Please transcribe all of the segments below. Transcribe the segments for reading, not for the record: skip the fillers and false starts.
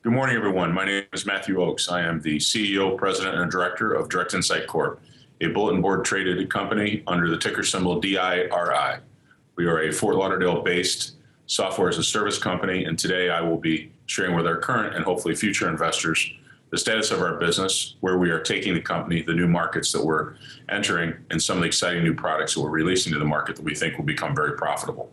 Good morning, everyone. My name is Matthew Oakes. I am the CEO, President, and Director of Direct Insite Corp., a bulletin board traded company under the ticker symbol DIRI. We are a Fort Lauderdale-based software as a service company, and today I will be sharing with our current and hopefully future investors the status of our business, where we are taking the company, the new markets that we're entering, and some of the exciting new products that we're releasing to the market that we think will become very profitable.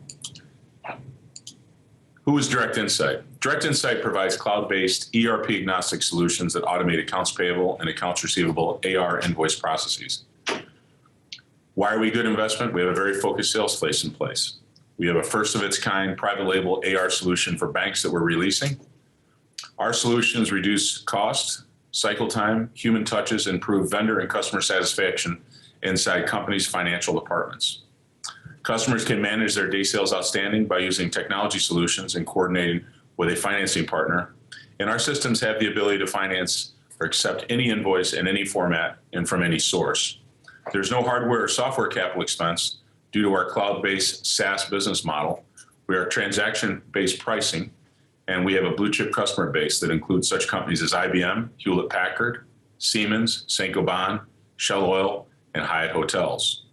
Who is Direct Insite? Direct Insite provides cloud-based ERP-agnostic solutions that automate accounts payable and accounts receivable AR invoice processes. Why are we a good investment? We have a very focused sales place in place. We have a first-of-its-kind private label AR solution for banks that we're releasing. Our solutions reduce cost, cycle time, human touches, improve vendor and customer satisfaction inside companies' financial departments. Customers can manage their day sales outstanding by using technology solutions and coordinating with a financing partner. And our systems have the ability to finance or accept any invoice in any format and from any source. There's no hardware or software capital expense due to our cloud-based SaaS business model. We are transaction-based pricing, and we have a blue-chip customer base that includes such companies as IBM, Hewlett-Packard, Siemens, Saint-Gobain, Shell Oil, and Hyatt Hotels.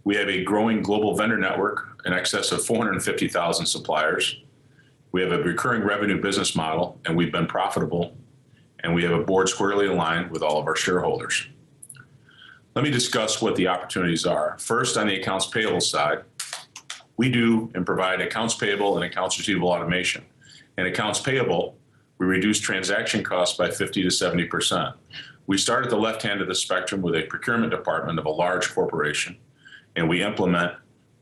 We have a growing global vendor network in excess of 450,000 suppliers. We have a recurring revenue business model, and we've been profitable, and we have a board squarely aligned with all of our shareholders. Let me discuss what the opportunities are. First, on the accounts payable side, we do and provide accounts payable and accounts receivable automation. In accounts payable, we reduce transaction costs by 50 to 70%. We start at the left hand of the spectrum with a procurement department of a large corporation, and we implement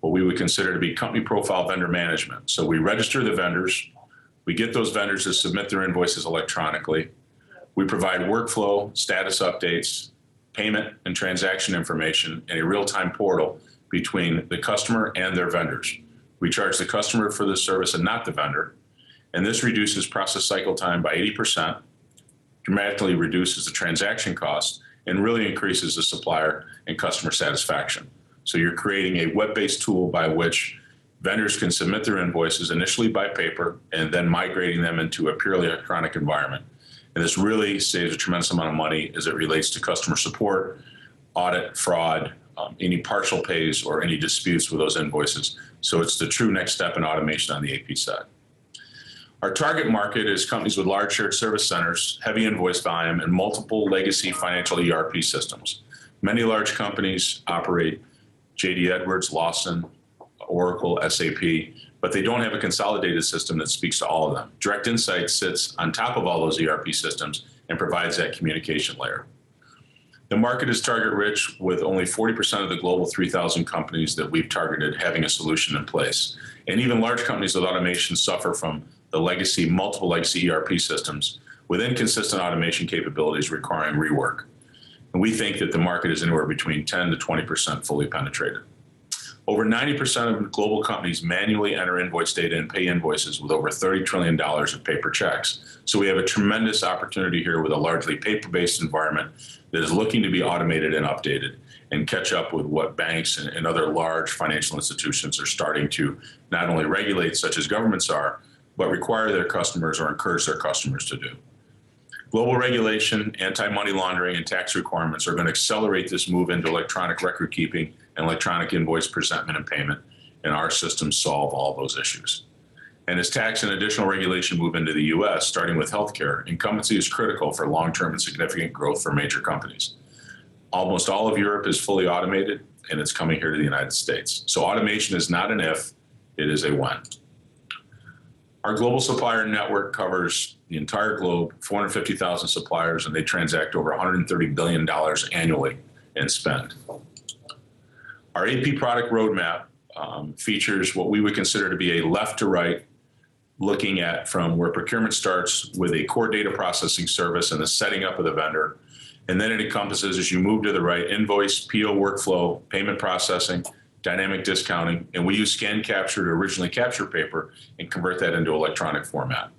what we would consider to be company profile vendor management. So we register the vendors, we get those vendors to submit their invoices electronically, we provide workflow, status updates, payment and transaction information, and a real-time portal between the customer and their vendors. We charge the customer for the service and not the vendor, and this reduces process cycle time by 80%, dramatically reduces the transaction cost, and really increases the supplier and customer satisfaction. So you're creating a web-based tool by which vendors can submit their invoices initially by paper and then migrating them into a purely electronic environment. And this really saves a tremendous amount of money as it relates to customer support, audit, fraud, any partial pays, or any disputes with those invoices. So it's the true next step in automation on the AP side. Our target market is companies with large shared service centers, heavy invoice volume, and multiple legacy financial ERP systems. Many large companies operate JD Edwards, Lawson, Oracle, SAP, but they don't have a consolidated system that speaks to all of them. Direct Insight sits on top of all those ERP systems and provides that communication layer. The market is target rich, with only 40% of the global 3,000 companies that we've targeted having a solution in place. And even large companies with automation suffer from the multiple legacy ERP systems with inconsistent automation capabilities requiring rework. And we think that the market is anywhere between 10 to 20% fully penetrated. Over 90% of global companies manually enter invoice data and pay invoices with over $30 trillion of paper checks. So we have a tremendous opportunity here with a largely paper-based environment that is looking to be automated and updated and catch up with what banks and other large financial institutions are starting to not only regulate, such as governments are, but require their customers or encourage their customers to do. Global regulation, anti-money laundering, and tax requirements are going to accelerate this move into electronic record keeping and electronic invoice presentment and payment, and our systems solve all those issues. And as tax and additional regulation move into the US, starting with healthcare, incumbency is critical for long-term and significant growth for major companies. Almost all of Europe is fully automated, and it's coming here to the United States. So automation is not an if, it is a when. Our global supplier network covers the entire globe, 450,000 suppliers, and they transact over $130 billion annually in spend. Our AP product roadmap features what we would consider to be a left to right, looking at from where procurement starts with a core data processing service and the setting up of the vendor. And then it encompasses, as you move to the right, invoice, PO workflow, payment processing, dynamic discounting, and we use scan capture to originally capture paper and convert that into electronic format.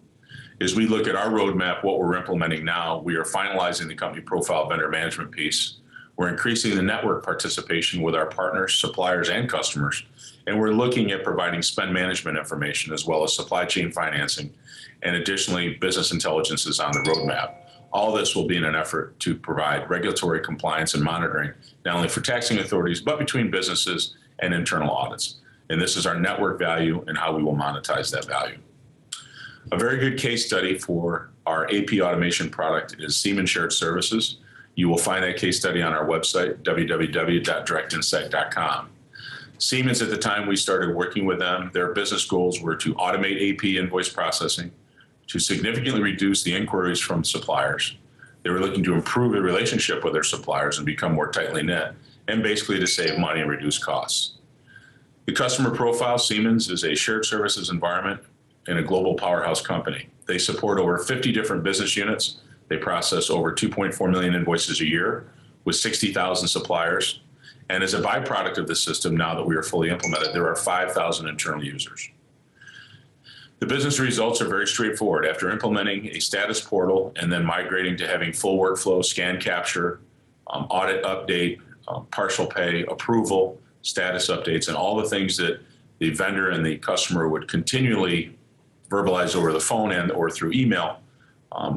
As we look at our roadmap, what we're implementing now, we are finalizing the company profile vendor management piece. We're increasing the network participation with our partners, suppliers, and customers. And we're looking at providing spend management information as well as supply chain financing. And additionally, business intelligence is on the roadmap. All this will be in an effort to provide regulatory compliance and monitoring, not only for taxing authorities, but between businesses and internal audits. And this is our network value and how we will monetize that value. A very good case study for our AP automation product is Siemens Shared Services. You will find that case study on our website, www.directinsight.com. Siemens, at the time we started working with them, their business goals were to automate AP invoice processing, to significantly reduce the inquiries from suppliers. They were looking to improve the relationship with their suppliers and become more tightly knit, and basically to save money and reduce costs. The customer profile, Siemens is a shared services environment and a global powerhouse company. They support over 50 different business units. They process over 2.4 million invoices a year with 60,000 suppliers. And as a byproduct of the system, now that we are fully implemented, there are 5,000 internal users. The business results are very straightforward. After implementing a status portal and then migrating to having full workflow, scan capture, audit update, partial pay, approval, status updates, and all the things that the vendor and the customer would continually verbalize over the phone and or through email,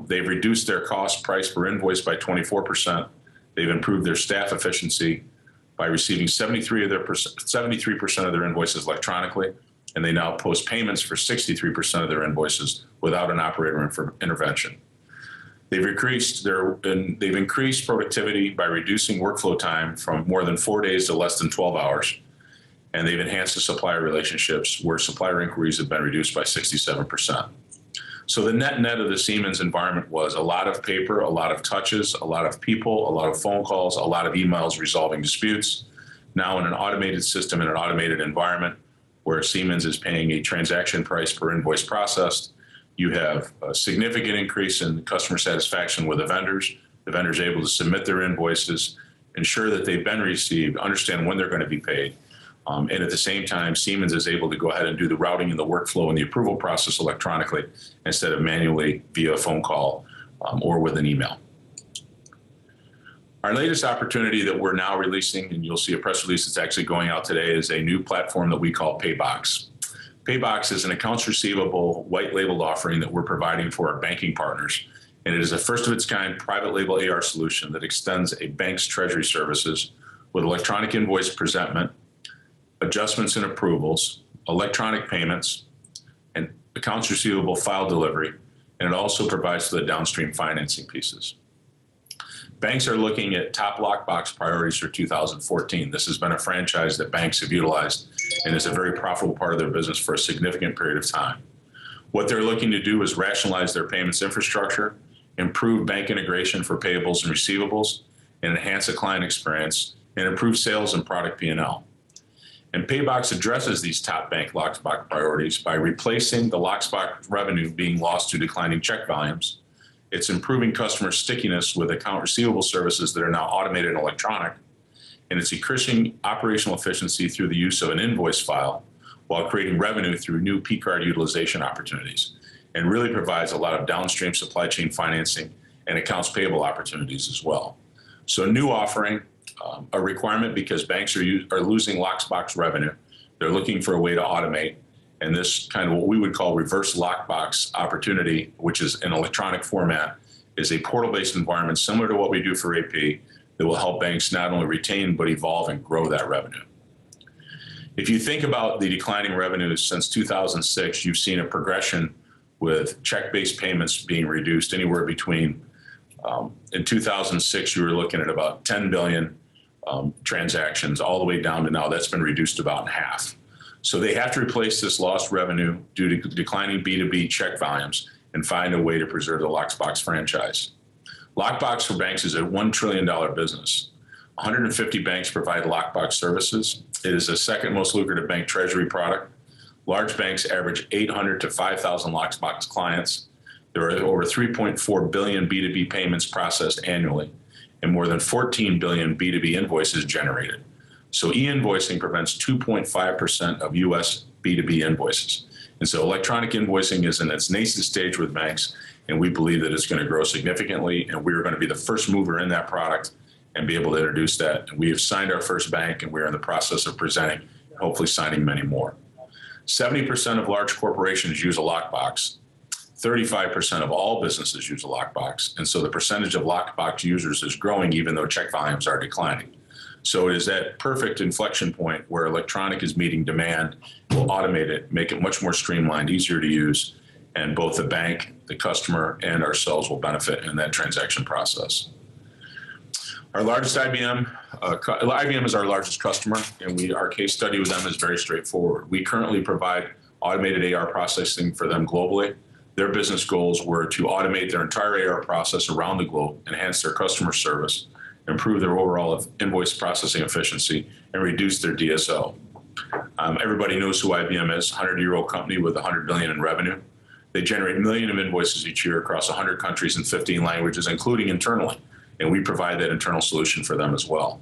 they've reduced their cost price per invoice by 24%. They've improved their staff efficiency by receiving 73% of their invoices electronically, and they now post payments for 63% of their invoices without an operator intervention. They've increased productivity by reducing workflow time from more than 4 days to less than 12 hours. And they've enhanced the supplier relationships where supplier inquiries have been reduced by 67%. So the net of the Siemens environment was a lot of paper, a lot of touches, a lot of people, a lot of phone calls, a lot of emails resolving disputes. Now in an automated system, in an automated environment where Siemens is paying a transaction price per invoice processed, you have a significant increase in customer satisfaction with the vendors able to submit their invoices, ensure that they've been received, understand when they're going to be paid. And at the same time, Siemens is able to go ahead and do the routing and the workflow and the approval process electronically instead of manually via a phone call or with an email. Our latest opportunity that we're now releasing, and you'll see a press release that's actually going out today, is a new platform that we call Paybox. Paybox is an accounts receivable white labeled offering that we're providing for our banking partners. And it is a first of its kind private label AR solution that extends a bank's treasury services with electronic invoice presentment, adjustments and approvals, electronic payments, and accounts receivable file delivery. And it also provides for the downstream financing pieces. Banks are looking at top lockbox priorities for 2014. This has been a franchise that banks have utilized and is a very profitable part of their business for a significant period of time. What they're looking to do is rationalize their payments infrastructure, improve bank integration for payables and receivables, and enhance the client experience, and improve sales and product P&L. And Paybox addresses these top bank lockbox priorities by replacing the lockbox revenue being lost to declining check volumes. It's improving customer stickiness with account receivable services that are now automated and electronic. And it's increasing operational efficiency through the use of an invoice file while creating revenue through new P-card utilization opportunities, and really provides a lot of downstream supply chain financing and accounts payable opportunities as well. So a new offering, a requirement because banks are losing lockbox revenue. They're looking for a way to automate. And this kind of what we would call reverse lockbox opportunity, which is an electronic format, is a portal-based environment similar to what we do for AP that will help banks not only retain but evolve and grow that revenue. If you think about the declining revenues since 2006, you've seen a progression with check-based payments being reduced anywhere between, in 2006, you were looking at about 10 billion transactions all the way down to now that's been reduced about in half. So they have to replace this lost revenue due to declining B2B check volumes and find a way to preserve the lockbox franchise. Lockbox for banks is a $1 trillion business. 150 banks provide lockbox services. It is the second most lucrative bank treasury product. Large banks average 800 to 5,000 lockbox clients. There are over 3.4 billion B2B payments processed annually and more than 14 billion B2B invoices generated. So e-invoicing prevents 2.5% of US B2B invoices. And so electronic invoicing is in its nascent stage with banks, and we believe that it's going to grow significantly, and we're going to be the first mover in that product, and be able to introduce that. And we have signed our first bank, and we're in the process of presenting, hopefully signing many more. 70% of large corporations use a lockbox. 35% of all businesses use a lockbox. And so the percentage of lockbox users is growing even though check volumes are declining. So it is that perfect inflection point where electronic is meeting demand. We'll automate it, make it much more streamlined, easier to use, and both the bank, the customer, and ourselves will benefit in that transaction process. Our largest IBM is our largest customer, and our case study with them is very straightforward. We currently provide automated AR processing for them globally. Their business goals were to automate their entire AR process around the globe, enhance their customer service, improve their overall invoice processing efficiency, and reduce their DSO. Everybody knows who IBM is, a 100-year-old company with $100 billion in revenue. They generate millions of invoices each year across 100 countries and 15 languages, including internally. And we provide that internal solution for them as well.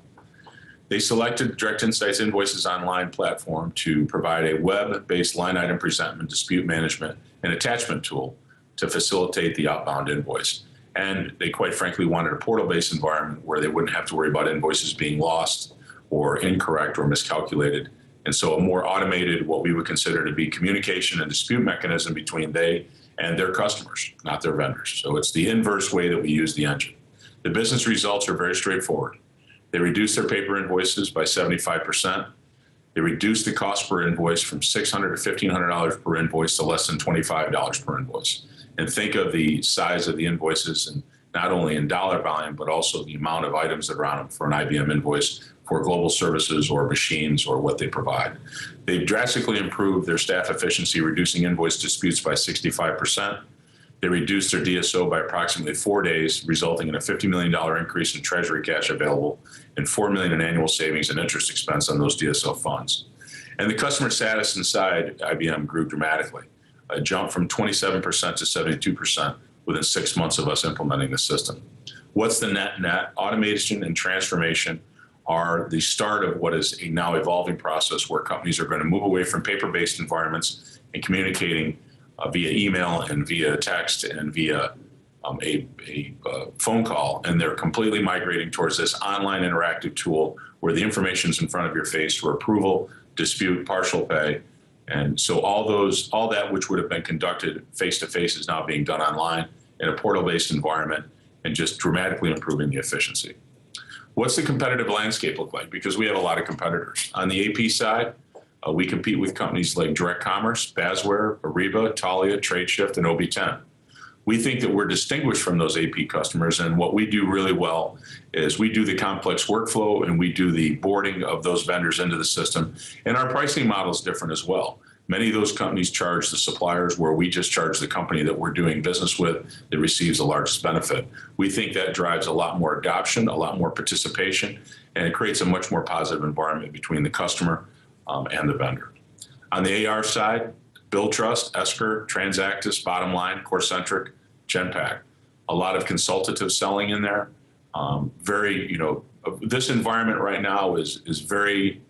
They selected Direct Insight's Invoices Online platform to provide a web-based line item presentment, dispute management, and attachment tool to facilitate the outbound invoice. And they quite frankly wanted a portal-based environment where they wouldn't have to worry about invoices being lost or incorrect or miscalculated. And so a more automated, what we would consider to be communication and dispute mechanism between they and their customers, not their vendors. So it's the inverse way that we use the engine. The business results are very straightforward. They reduce their paper invoices by 75%. They reduce the cost per invoice from $600 to $1,500 per invoice to less than $25 per invoice. And think of the size of the invoices, and not only in dollar volume, but also the amount of items that are on them for an IBM invoice for global services or machines or what they provide. They've drastically improved their staff efficiency, reducing invoice disputes by 65%. They reduced their DSO by approximately 4 days, resulting in a $50 million increase in treasury cash available and $4 million in annual savings and interest expense on those DSO funds. And the customer status inside IBM grew dramatically, a jump from 27% to 72% within 6 months of us implementing the system. What's the net? Automation and transformation are the start of what is a now evolving process where companies are going to move away from paper-based environments and communicating via email and via text and via a phone call, and they're completely migrating towards this online interactive tool where the information's in front of your face for approval, dispute, partial pay. And so all that which would have been conducted face-to-face is now being done online in a portal-based environment and just dramatically improving the efficiency. What's the competitive landscape look like? Because we have a lot of competitors. On the AP side, we compete with companies like Direct Commerce, Basware, Ariba, Talia, TradeShift, and OB10. We think that we're distinguished from those AP customers, and what we do really well is we do the complex workflow and we do the boarding of those vendors into the system, and our pricing model is different as well. Many of those companies charge the suppliers where we just charge the company that we're doing business with that receives the largest benefit. We think that drives a lot more adoption, a lot more participation, and it creates a much more positive environment between the customer and the vendor. On the AR side, Billtrust, Esker, Transactus, Bottomline, Corecentric, Genpact. A lot of consultative selling in there. This environment right now is very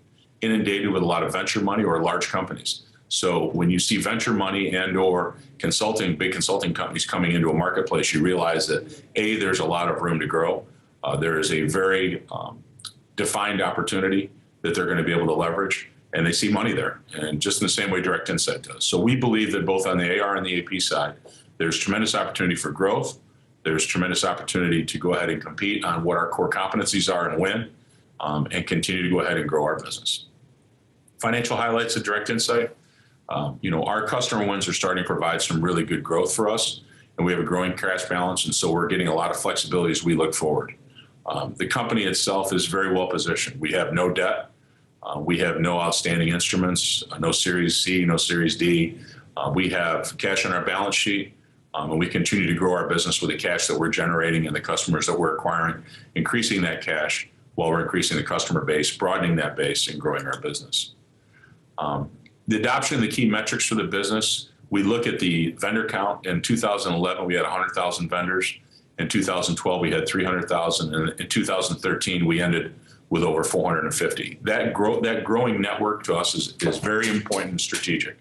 inundated with a lot of venture money or large companies. So when you see venture money and or big consulting companies coming into a marketplace, you realize that A, there's a lot of room to grow. There is a very defined opportunity that they're going to be able to leverage, and they see money there, and just in the same way Direct Insight does. So we believe that both on the AR and the AP side, there's tremendous opportunity for growth. There's tremendous opportunity to go ahead and compete on what our core competencies are and win, and continue to go ahead and grow our business. Financial highlights of Direct Insight. Our customer wins are starting to provide some really good growth for us, and we have a growing cash balance, and so we're getting a lot of flexibility as we look forward. The company itself is very well positioned. We have no debt. We have no outstanding instruments, no Series C, no Series D. We have cash on our balance sheet, and we continue to grow our business with the cash that we're generating and the customers that we're acquiring, increasing that cash while we're increasing the customer base, broadening that base, and growing our business. The adoption of the key metrics for the business, we look at the vendor count. In 2011, we had 100,000 vendors. In 2012, we had 300,000. And in 2013, we ended with over 450. That growing network to us is very important and strategic.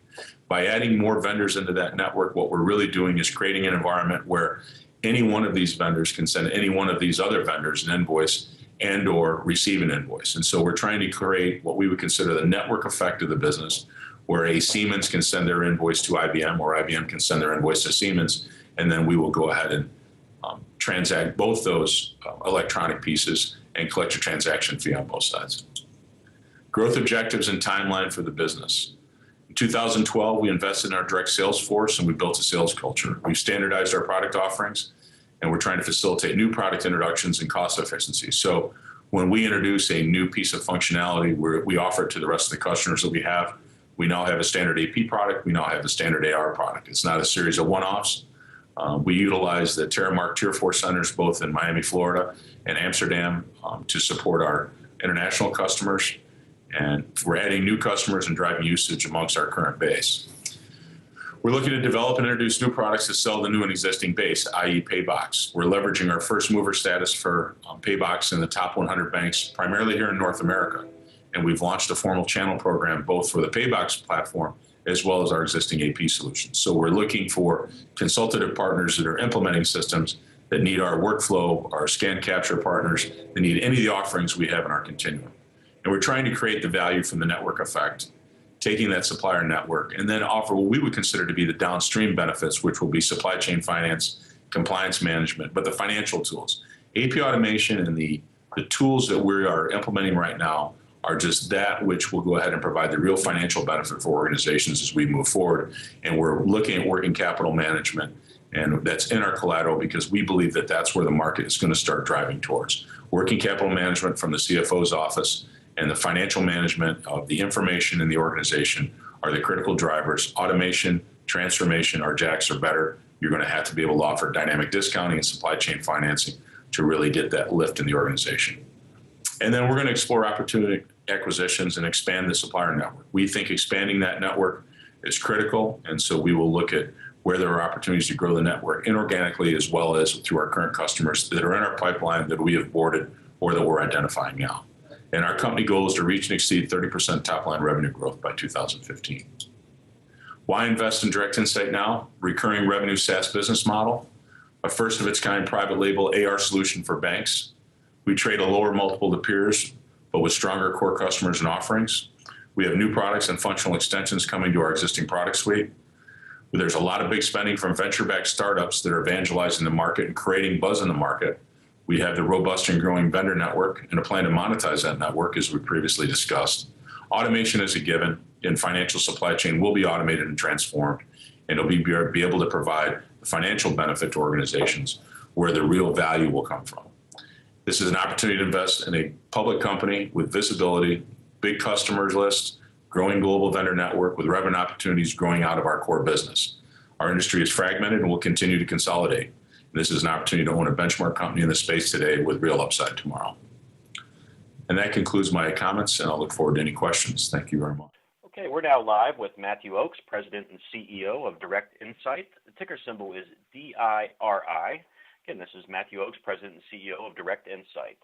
By adding more vendors into that network, what we're really doing is creating an environment where any one of these vendors can send any one of these other vendors an invoice, and or receive an invoice. And so we're trying to create what we would consider the network effect of the business, where a Siemens can send their invoice to IBM or IBM can send their invoice to Siemens, and then we will go ahead and transact both those electronic pieces and collect a transaction fee on both sides. Growth objectives and timeline for the business. In 2012, we invested in our direct sales force and we built a sales culture. We've standardized our product offerings and we're trying to facilitate new product introductions and cost efficiency. So when we introduce a new piece of functionality, we offer it to the rest of the customers that we have. We now have a standard AP product. We now have a standard AR product. It's not a series of one-offs. We utilize the Terramark Tier 4 centers both in Miami, Florida and Amsterdam to support our international customers. And we're adding new customers and driving usage amongst our current base. We're looking to develop and introduce new products to sell the new and existing base, i.e. Paybox. We're leveraging our first mover status for Paybox in the top 100 banks, primarily here in North America. And we've launched a formal channel program both for the Paybox platform as well as our existing AP solutions. So we're looking for consultative partners that are implementing systems that need our workflow, our scan capture partners, that need any of the offerings we have in our continuum. And we're trying to create the value from the network effect, taking that supplier network, and then offer what we would consider to be the downstream benefits, which will be supply chain finance, compliance management, but the financial tools. AP automation and the tools that we are implementing right now are just that which will go ahead and provide the real financial benefit for organizations as we move forward. And we're looking at working capital management, and that's in our collateral because we believe that that's where the market is going to start driving towards. Working capital management from the CFO's office and the financial management of the information in the organization are the critical drivers. Automation, transformation, our jacks are better. You're going to have to be able to offer dynamic discounting and supply chain financing to really get that lift in the organization. And then we're going to explore opportunity acquisitions and expand the supplier network. We think expanding that network is critical, and so we will look at where there are opportunities to grow the network inorganically as well as through our current customers that are in our pipeline that we have boarded or that we're identifying now. And our company goal is to reach and exceed 30% top-line revenue growth by 2015. Why invest in Direct Insight now? Recurring revenue SaaS business model, a first-of-its-kind private label AR solution for banks. We trade a lower multiple to peers, but with stronger core customers and offerings. We have new products and functional extensions coming to our existing product suite. There's a lot of big spending from venture-backed startups that are evangelizing the market and creating buzz in the market. We have the robust and growing vendor network and a plan to monetize that network as we previously discussed. Automation is a given, and financial supply chain will be automated and transformed, and it'll be able to provide the financial benefit to organizations where the real value will come from. This is an opportunity to invest in a public company with visibility, big customers list, growing global vendor network with revenue opportunities growing out of our core business. Our industry is fragmented and will continue to consolidate. This is an opportunity to own a benchmark company in the space today with real upside tomorrow. And that concludes my comments, and I'll look forward to any questions. Thank you very much. Okay, we're now live with Matthew Oakes, President and CEO of Direct Insight. The ticker symbol is DIRI. Again, this is Matthew Oakes, President and CEO of Direct Insight.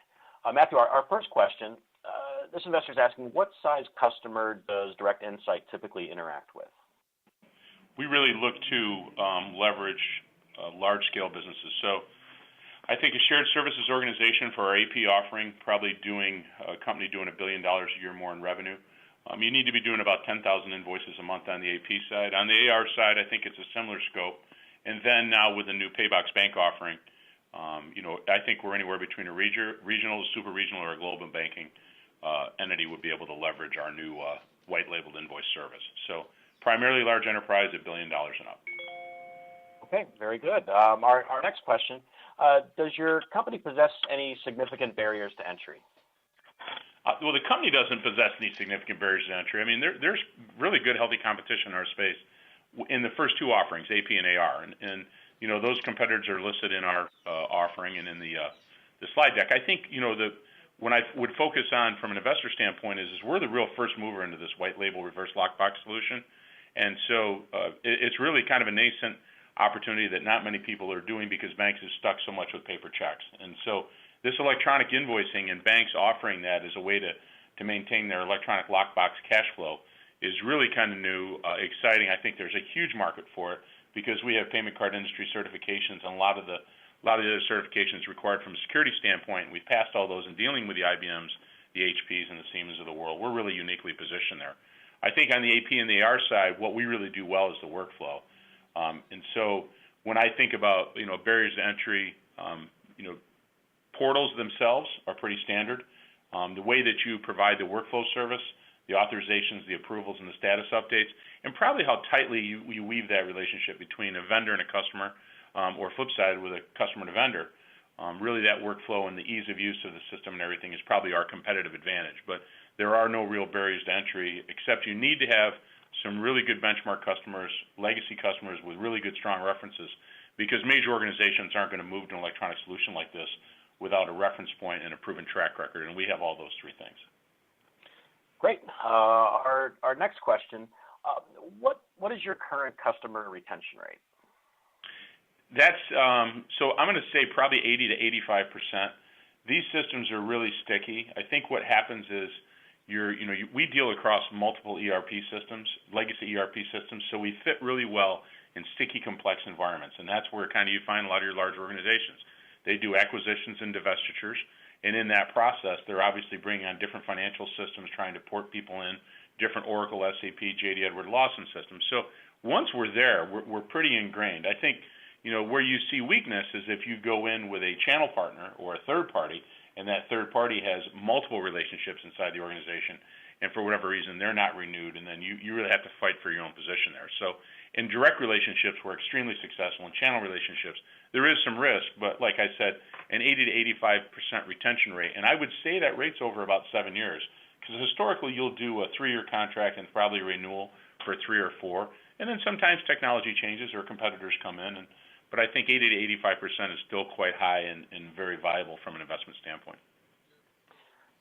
Matthew, our first question, this investor is asking, what size customer does Direct Insight typically interact with? We really look to leverage large-scale businesses. So I think a shared services organization for our AP offering, probably a company doing $1 billion a year more in revenue. You need to be doing about 10,000 invoices a month on the AP side. On the AR side, I think it's a similar scope. And then now with the new Paybox Bank offering, I think we're anywhere between a regional, super regional, or a global banking entity would be able to leverage our new white-labeled invoice service. So primarily large enterprise, $1 billion and up. Okay, very good. Our next question, does your company possess any significant barriers to entry? Well, the company doesn't possess any significant barriers to entry. I mean, there's really good, healthy competition in our space in the first two offerings, AP and AR. And those competitors are listed in our offering and in the slide deck. I think, when I would focus on from an investor standpoint is we're the real first mover into this white label reverse lockbox solution. And so it's really kind of a nascent opportunity that not many people are doing because banks have stuck so much with paper checks. And so this electronic invoicing and banks offering that as a way to maintain their electronic lockbox cash flow is really kind of new, exciting. I think there's a huge market for it because we have payment card industry certifications and a lot of the lot of the other certifications required from a security standpoint. We've passed all those in dealing with the IBMs, the HPs, and the Siemens of the world. We're really uniquely positioned there. I think on the AP and the AR side, what we really do well is the workflow. And so when I think about, barriers to entry, portals themselves are pretty standard. The way that you provide the workflow service, the authorizations, the approvals, and the status updates, and probably how tightly you weave that relationship between a vendor and a customer, or flip side with a customer and a vendor. Really that workflow and the ease of use of the system and everything is probably our competitive advantage. But there are no real barriers to entry, except you need to have some really good benchmark customers, legacy customers with really good, strong references, because major organizations aren't going to move to an electronic solution like this without a reference point and a proven track record, and we have all those three things. Great. Our next question, what is your current customer retention rate? That's so I'm going to say probably 80 to 85%. These systems are really sticky. I think what happens is we deal across multiple ERP systems, legacy ERP systems, so we fit really well in sticky, complex environments, and that's where kind of you find a lot of your large organizations. They do acquisitions and divestitures, and in that process, they're obviously bringing on different financial systems, trying to port people in, different Oracle, SAP, JD Edward Lawson systems. So once we're there, we're pretty ingrained. I think where you see weakness is if you go in with a channel partner or a third party, and that third party has multiple relationships inside the organization, and for whatever reason they're not renewed, and then you really have to fight for your own position there. So in direct relationships, we're extremely successful. In channel relationships, there is some risk, but like I said, an 80 to 85% retention rate, and I would say that rate's over about 7 years, because historically you'll do a 3-year contract and probably renewal for 3 or 4, and then sometimes technology changes or competitors come in, but I think 80 to 85% is still quite high and very viable from an investment standpoint.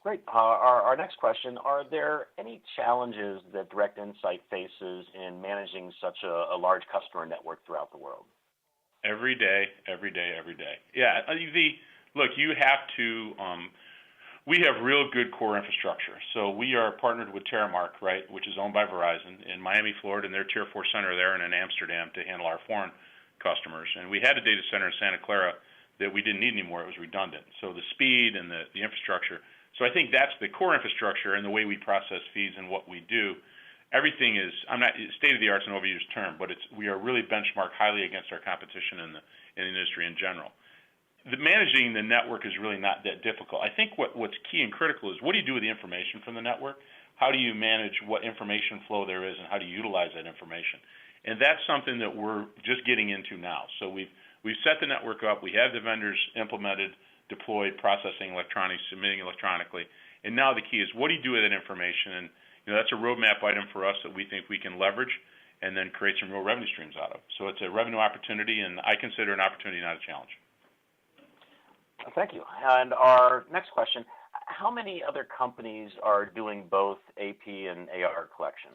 Great. Our next question, are there any challenges that Direct Insight faces in managing such a large customer network throughout the world? Every day. Yeah, look, you have to, we have real good core infrastructure. So we are partnered with Terramark, right, which is owned by Verizon in Miami, Florida, and their Tier 4 center there and in Amsterdam to handle our foreign customers. And we had a data center in Santa Clara that we didn't need anymore. It was redundant. So the speed and the infrastructure. So I think that's the core infrastructure and the way we process feeds and what we do. Everything is, state-of-the-art's an overused term, but we are really benchmarked highly against our competition in the industry in general. Managing the network is really not that difficult. I think what's key and critical is what do you do with the information from the network? How do you manage what information flow there is and how do you utilize that information? And that's something that we're just getting into now. So we've set the network up. We have the vendors implemented, deployed, processing electronics, submitting electronically. And now the key is what do you do with that information? And that's a roadmap item for us that we think we can leverage and then create some real revenue streams out of. So it's a revenue opportunity, and I consider an opportunity, not a challenge. Thank you. And our next question, how many other companies are doing both AP and AR collection?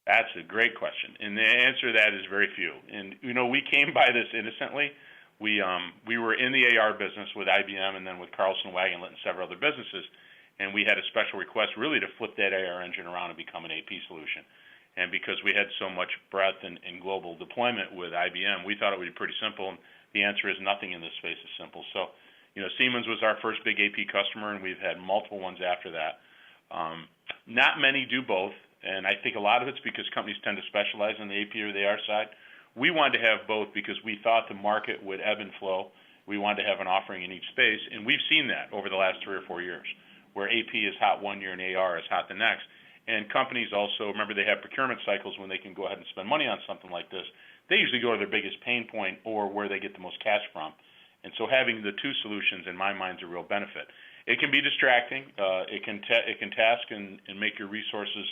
That's a great question, and the answer to that is very few. And we came by this innocently. We were in the AR business with IBM and then with Carlson Wagonlit and several other businesses, and we had a special request really to flip that AR engine around and become an AP solution. And because we had so much breadth and global deployment with IBM, we thought it would be pretty simple. And the answer is nothing in this space is simple. So, Siemens was our first big AP customer, and we've had multiple ones after that. Not many do both. And I think a lot of it's because companies tend to specialize in the AP or the AR side. We wanted to have both because we thought the market would ebb and flow. We wanted to have an offering in each space, and we've seen that over the last 3 or 4 years, where AP is hot one year and AR is hot the next. And companies also, remember, they have procurement cycles when they can go ahead and spend money on something like this. They usually go to their biggest pain point or where they get the most cash from. And so having the two solutions, in my mind, is a real benefit. It can be distracting. It can task and make your resources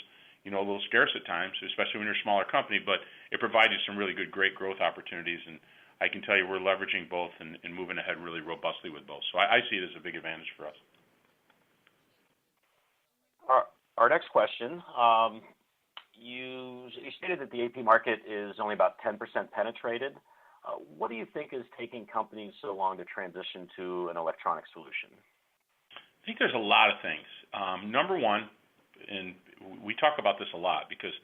a little scarce at times, especially when you're a smaller company, but it provides you some really great growth opportunities, and I can tell you we're leveraging both and moving ahead really robustly with both. So I see it as a big advantage for us. Our next question, you stated that the AP market is only about 10% penetrated. What do you think is taking companies so long to transition to an electronic solution? I think there's a lot of things. Number one, and we talk about this a lot because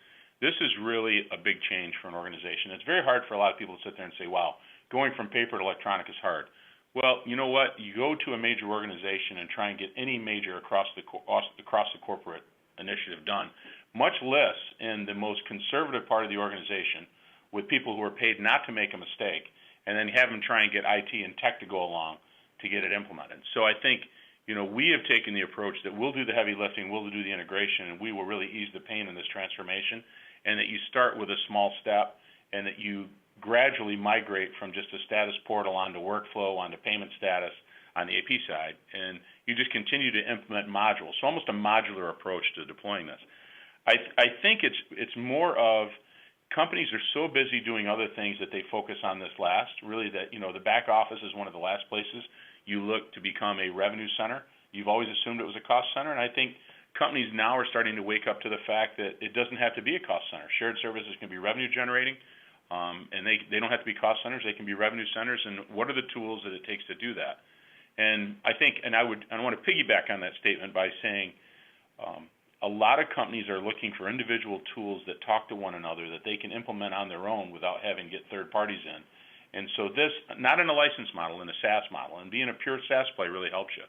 this is really a big change for an organization. It's very hard for a lot of people to sit there and say, wow, going from paper to electronic is hard. Well, you know what? You go to a major organization and try and get any major across the corporate initiative done, much less in the most conservative part of the organization with people who are paid not to make a mistake, and then have them try and get IT and tech to go along to get it implemented. So I think, we have taken the approach that we'll do the heavy lifting, we'll do the integration, and we will really ease the pain in this transformation, and that you start with a small step, and that you gradually migrate from just a status portal onto workflow, onto payment status on the AP side, and you just continue to implement modules. So almost a modular approach to deploying this. I think it's more of companies are so busy doing other things that they focus on this last, really, that, the back office is one of the last places you look to become a revenue center. You've always assumed it was a cost center, and I think companies now are starting to wake up to the fact that it doesn't have to be a cost center. Shared services can be revenue generating, and they don't have to be cost centers. They can be revenue centers, and what are the tools that it takes to do that? And I think, I want to piggyback on that statement by saying a lot of companies are looking for individual tools that talk to one another that they can implement on their own without having to get third parties in. And so this, not in a license model, in a SaaS model, and being a pure SaaS play really helps you.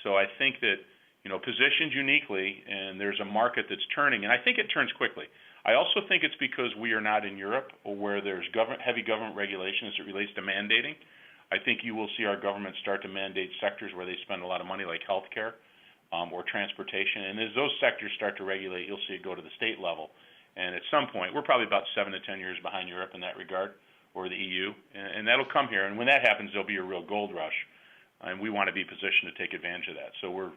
So I think that, positioned uniquely, and there's a market that's turning, and I think it turns quickly. I also think it's because we are not in Europe, or where there's heavy government regulation as it relates to mandating. I think you will see our government start to mandate sectors where they spend a lot of money, like healthcare or transportation. And as those sectors start to regulate, you'll see it go to the state level. And at some point, we're probably about 7 to 10 years behind Europe in that regard, or the EU, and that'll come here. And when that happens, there'll be a real gold rush, and we want to be positioned to take advantage of that. So we're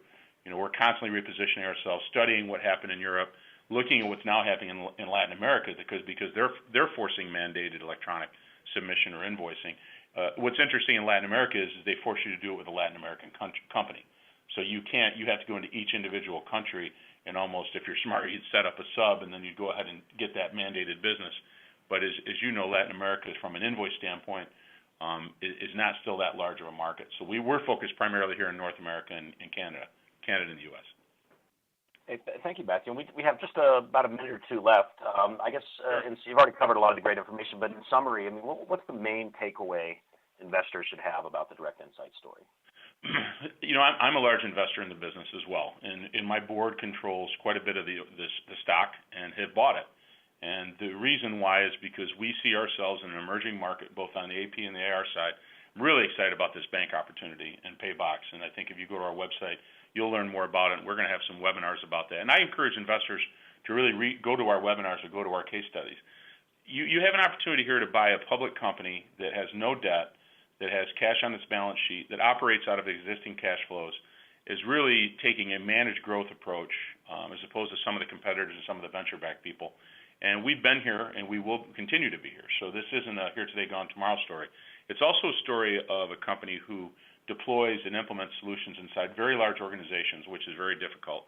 constantly repositioning ourselves, studying what happened in Europe, looking at what's now happening in Latin America, because they're forcing mandated electronic submission or invoicing. What's interesting in Latin America is they force you to do it with a Latin American company. So you have to go into each individual country, and almost, if you're smart, you'd set up a sub, and then you'd go ahead and get that mandated business. But as you know, Latin America, from an invoice standpoint, is not still that large of a market. So we're focused primarily here in North America and Canada and the U.S. Hey, thank you, Matthew. We have just about a minute or two left. I guess and so you've already covered a lot of the great information, but in summary, what's the main takeaway investors should have about the Direct Insight story? I'm a large investor in the business as well, and my board controls quite a bit of the stock and have bought it. And the reason why is because we see ourselves in an emerging market, both on the AP and the AR side. I'm really excited about this bank opportunity and Paybox, and I think if you go to our website, you'll learn more about it. We're going to have some webinars about that. And I encourage investors to really go to our webinars or go to our case studies. You have an opportunity here to buy a public company that has no debt, that has cash on its balance sheet, that operates out of existing cash flows, is really taking a managed growth approach as opposed to some of the competitors and some of the venture-backed people. And we've been here, and we will continue to be here. So this isn't a here today, gone tomorrow story. It's also a story of a company who deploys and implements solutions inside very large organizations, which is very difficult.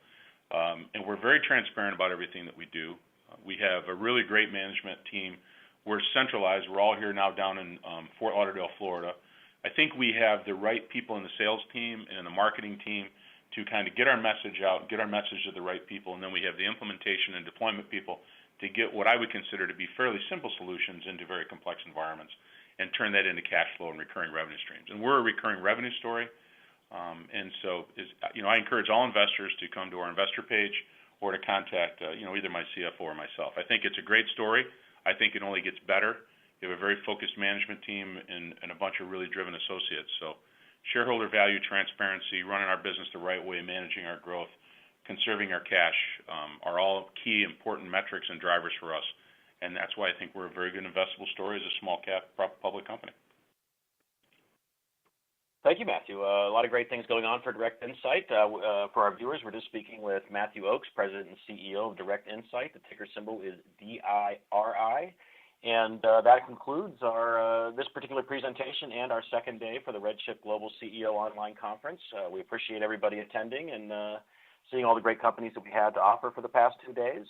And we're very transparent about everything that we do. We have a really great management team. We're centralized. We're all here now down in Fort Lauderdale, Florida. I think we have the right people in the sales team and in the marketing team to kind of get our message out, get our message to the right people, and then we have the implementation and deployment people to get what I would consider to be fairly simple solutions into very complex environments and turn that into cash flow and recurring revenue streams. And we're a recurring revenue story. And so, I encourage all investors to come to our investor page or to contact, either my CFO or myself. I think it's a great story. I think it only gets better. We have a very focused management team and a bunch of really driven associates. So shareholder value, transparency, running our business the right way, managing our growth, conserving our cash are all key important metrics and drivers for us. And that's why I think we're a very good investable story as a small cap public company. Thank you, Matthew. A lot of great things going on for Direct Insight. For our viewers, we're just speaking with Matthew Oakes, President and CEO of Direct Insight. The ticker symbol is DIRI. And that concludes our this particular presentation and our second day for the RedChip Global CEO Online Conference. We appreciate everybody attending and seeing all the great companies that we had to offer for the past 2 days.